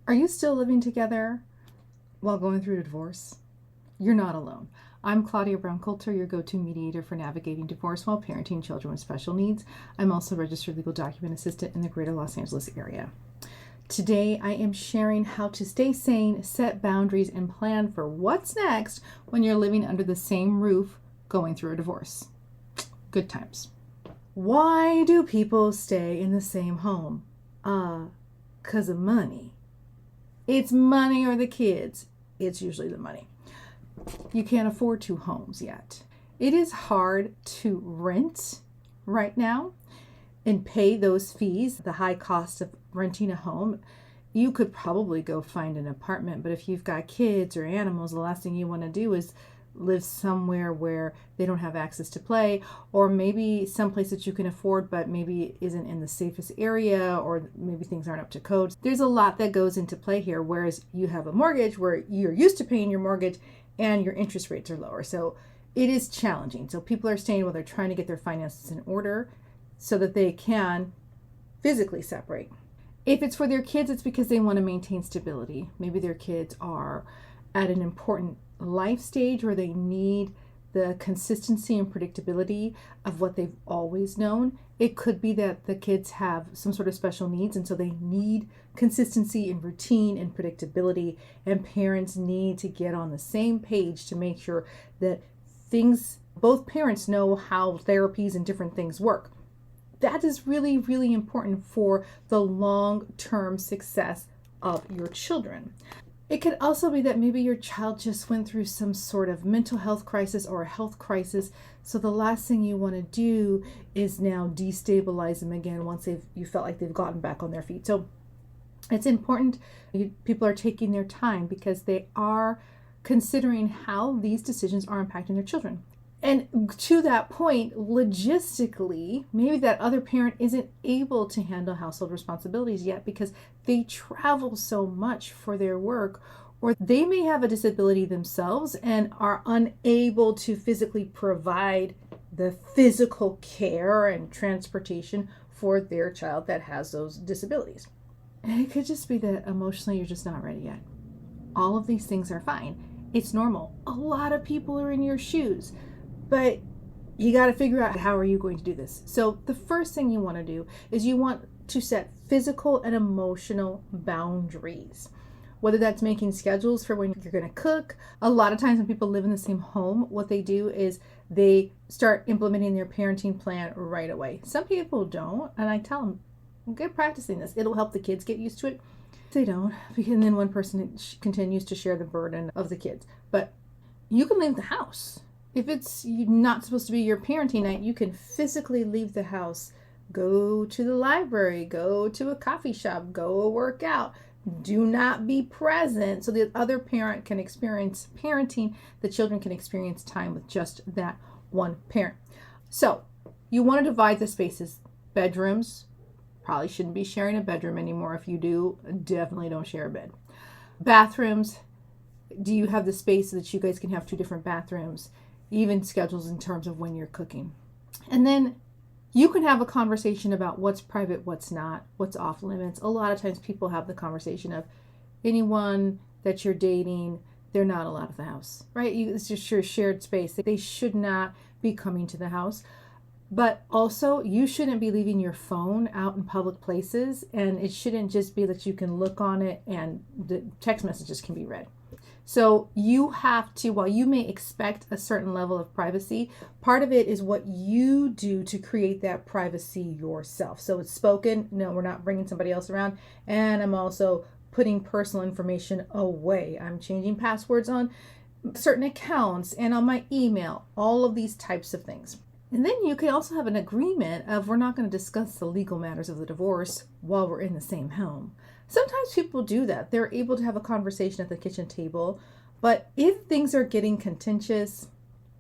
Are you still living together while going through a divorce? You're not alone. I'm Claudia Brown Coulter, your go-to mediator for navigating divorce while parenting children with special needs. I'm also a registered legal document assistant in the greater Los Angeles area. Today, I am sharing how to stay sane, set boundaries, and plan for what's next when you're living under the same roof going through a divorce. Good times. Why do people stay in the same home? 'Cause of money. It's money or the kids. It's usually the money. You can't afford two homes yet. It is hard to rent right now and pay those fees, the high cost of renting a home. You could probably go find an apartment, but if you've got kids or animals, the last thing you want to do is live somewhere where they don't have access to play, or maybe someplace that you can afford but maybe isn't in the safest area, or maybe things aren't up to code. There's a lot that goes into play here, whereas you have a mortgage where you're used to paying your mortgage and your interest rates are lower. So it is challenging. So people are staying while they're trying to get their finances in order so that they can physically separate. If it's for their kids, it's because they want to maintain stability. Maybe their kids are at an important life stage where they need the consistency and predictability of what they've always known. It could be that the kids have some sort of special needs, and so they need consistency and routine and predictability, and parents need to get on the same page to make sure that both parents know how therapies and different things work. That is really, really important for the long-term success of your children. It could also be that maybe your child just went through some sort of mental health crisis or a health crisis. So the last thing you want to do is now destabilize them again once you felt like they've gotten back on their feet. So it's important people are taking their time because they are considering how these decisions are impacting their children. And to that point, logistically, maybe that other parent isn't able to handle household responsibilities yet because they travel so much for their work, or they may have a disability themselves and are unable to physically provide the physical care and transportation for their child that has those disabilities. And it could just be that emotionally you're just not ready yet. All of these things are fine. It's normal. A lot of people are in your shoes. But you got to figure out how are you going to do this. So the first thing you want to do is you want to set physical and emotional boundaries. Whether that's making schedules for when you're going to cook. A lot of times when people live in the same home, what they do is they start implementing their parenting plan right away. Some people don't, and I tell them, get practicing this. It'll help the kids get used to it. They don't, and then one person continues to share the burden of the kids. But you can leave the house. If it's not supposed to be your parenting night, you can physically leave the house, go to the library, go to a coffee shop, go work out. Do not be present so the other parent can experience parenting. The children can experience time with just that one parent. So you want to divide the spaces. Bedrooms, probably shouldn't be sharing a bedroom anymore. If you do, definitely don't share a bed. Bathrooms, do you have the space so that you guys can have two different bathrooms? Even schedules in terms of when you're cooking. And then you can have a conversation about what's private, what's not, what's off limits. A lot of times people have the conversation of anyone that you're dating, they're not allowed at the house, right? It's just your shared space. They should not be coming to the house. But also, you shouldn't be leaving your phone out in public places, and it shouldn't just be that you can look on it and the text messages can be read. So you have to, while you may expect a certain level of privacy, part of it is what you do to create that privacy yourself. So it's spoken, no, we're not bringing somebody else around. And I'm also putting personal information away. I'm changing passwords on certain accounts and on my email, all of these types of things. And then you can also have an agreement of we're not going to discuss the legal matters of the divorce while we're in the same home. Sometimes people do that. They're able to have a conversation at the kitchen table. But if things are getting contentious,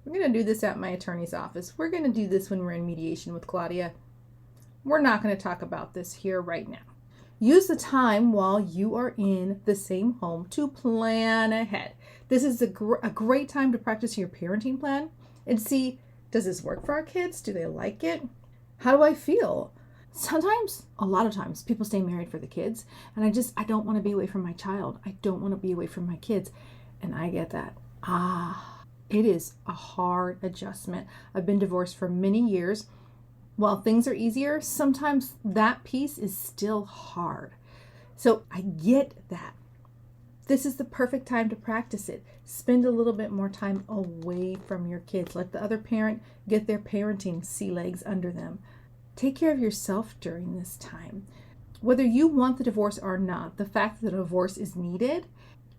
we're going to do this at my attorney's office. We're going to do this when we're in mediation with Claudia. We're not going to talk about this here right now. Use the time while you are in the same home to plan ahead. This is a great time to practice your parenting plan and see, does this work for our kids? Do they like it? How do I feel? Sometimes, a lot of times, people stay married for the kids, and I don't want to be away from my child. I don't want to be away from my kids. And I get that. It is a hard adjustment. I've been divorced for many years. While things are easier, sometimes that piece is still hard. So I get that. This is the perfect time to practice it. Spend a little bit more time away from your kids. Let the other parent get their parenting sea legs under them. Take care of yourself during this time. Whether you want the divorce or not, the fact that a divorce is needed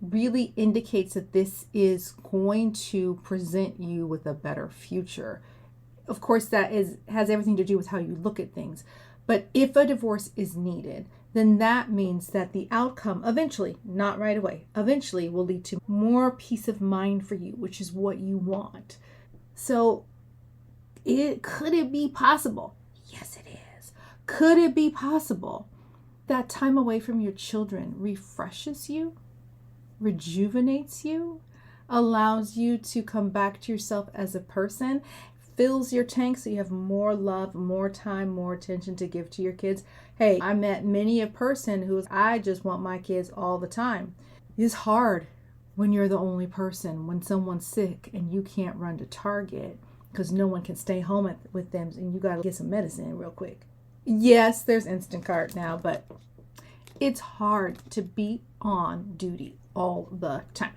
really indicates that this is going to present you with a better future. Of course, that has everything to do with how you look at things. But if a divorce is needed, then that means that the outcome eventually, not right away, eventually will lead to more peace of mind for you, which is what you want. So could it be possible? Yes, it is. Could it be possible that time away from your children refreshes you, rejuvenates you, allows you to come back to yourself as a person, fills your tank so you have more love, more time, more attention to give to your kids? Hey, I met many a person who I just want my kids all the time. It's hard when you're the only person, when someone's sick and you can't run to Target because no one can stay home with them and you got to get some medicine real quick. Yes, there's Instacart now, but it's hard to be on duty all the time.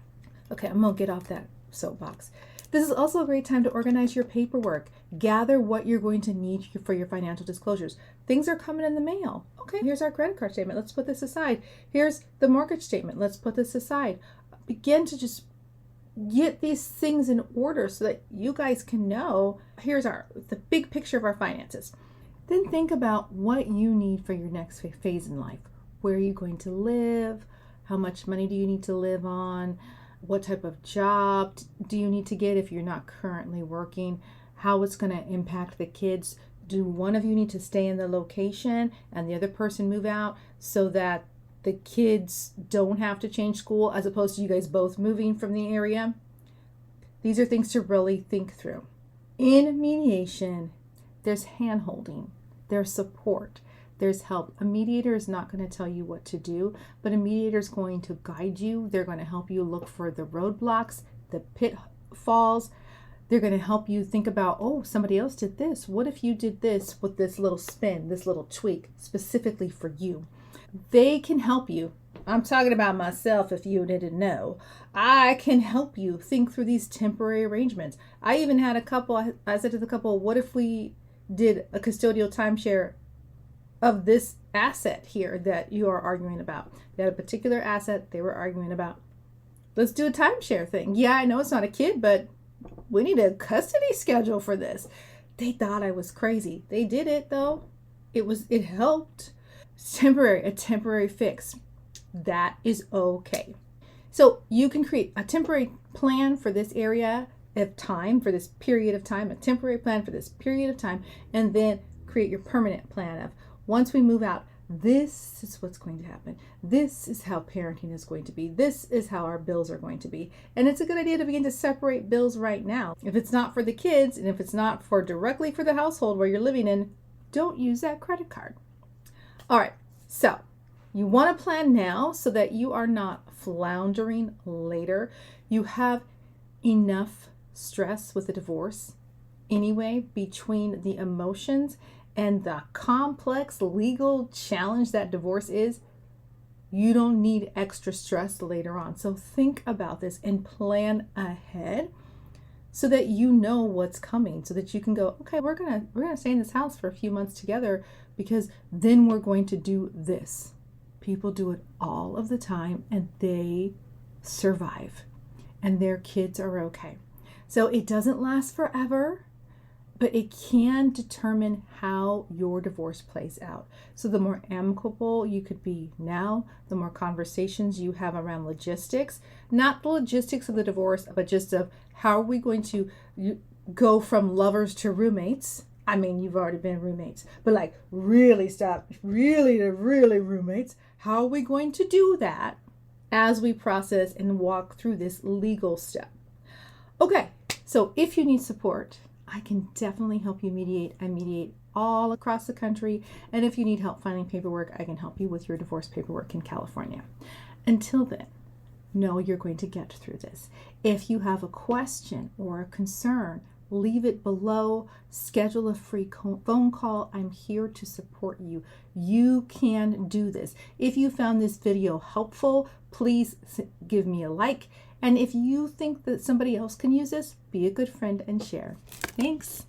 Okay, I'm going to get off that soapbox. This is also a great time to organize your paperwork. Gather what you're going to need for your financial disclosures. Things are coming in the mail. Okay, here's our credit card statement. Let's put this aside. Here's the mortgage statement. Let's put this aside. Begin to just get these things in order so that you guys can know, here's the big picture of our finances. Then think about what you need for your next phase in life. Where are you going to live? How much money do you need to live on? What type of job do you need to get if you're not currently working? How it's going to impact the kids? Do one of you need to stay in the location and the other person move out so that the kids don't have to change school as opposed to you guys both moving from the area? These are things to really think through. In mediation, there's hand-holding, there's support, there's help. A mediator is not going to tell you what to do, but a mediator is going to guide you. They're going to help you look for the roadblocks, the pitfalls. They're going to help you think about, oh, somebody else did this. What if you did this with this little spin, this little tweak specifically for you? They can help you. I'm talking about myself if you didn't know. I can help you think through these temporary arrangements. I even had a couple, I said to the couple, what if we did a custodial timeshare of this asset here that you are arguing about? They had a particular asset they were arguing about. Let's do a timeshare thing. Yeah, I know it's not a kid, but we need a custody schedule for this. They thought I was crazy. They did it though. It helped. It's temporary, a temporary fix. That is okay. So you can create a temporary plan for this area of time, for this period of time, a temporary plan for this period of time, and then create your permanent plan of, once we move out, this is what's going to happen. This is how parenting is going to be. This is how our bills are going to be. And it's a good idea to begin to separate bills right now. If it's not for the kids, and if it's not for directly for the household where you're living in, don't use that credit card. All right, so you want to plan now so that you are not floundering later. You have enough stress with a divorce anyway, between the emotions and the complex legal challenge that divorce is. You don't need extra stress later on. So think about this and plan ahead so that you know what's coming, so that you can go, okay, we're gonna stay in this house for a few months together because then we're going to do this. People do it all of the time and they survive and their kids are okay. So it doesn't last forever, but it can determine how your divorce plays out. So the more amicable you could be now, the more conversations you have around logistics, not the logistics of the divorce, but just of how are we going to go from lovers to roommates. I mean, you've already been roommates, but like really roommates. How are we going to do that as we process and walk through this legal step? Okay, so if you need support, I can definitely help you mediate. I mediate all across the country. And if you need help finding paperwork, I can help you with your divorce paperwork in California. Until then, know you're going to get through this. If you have a question or a concern, leave it below. Schedule a free phone call. I'm here to support you. You can do this. If you found this video helpful, please give me a like. And if you think that somebody else can use this, be a good friend and share. Thanks.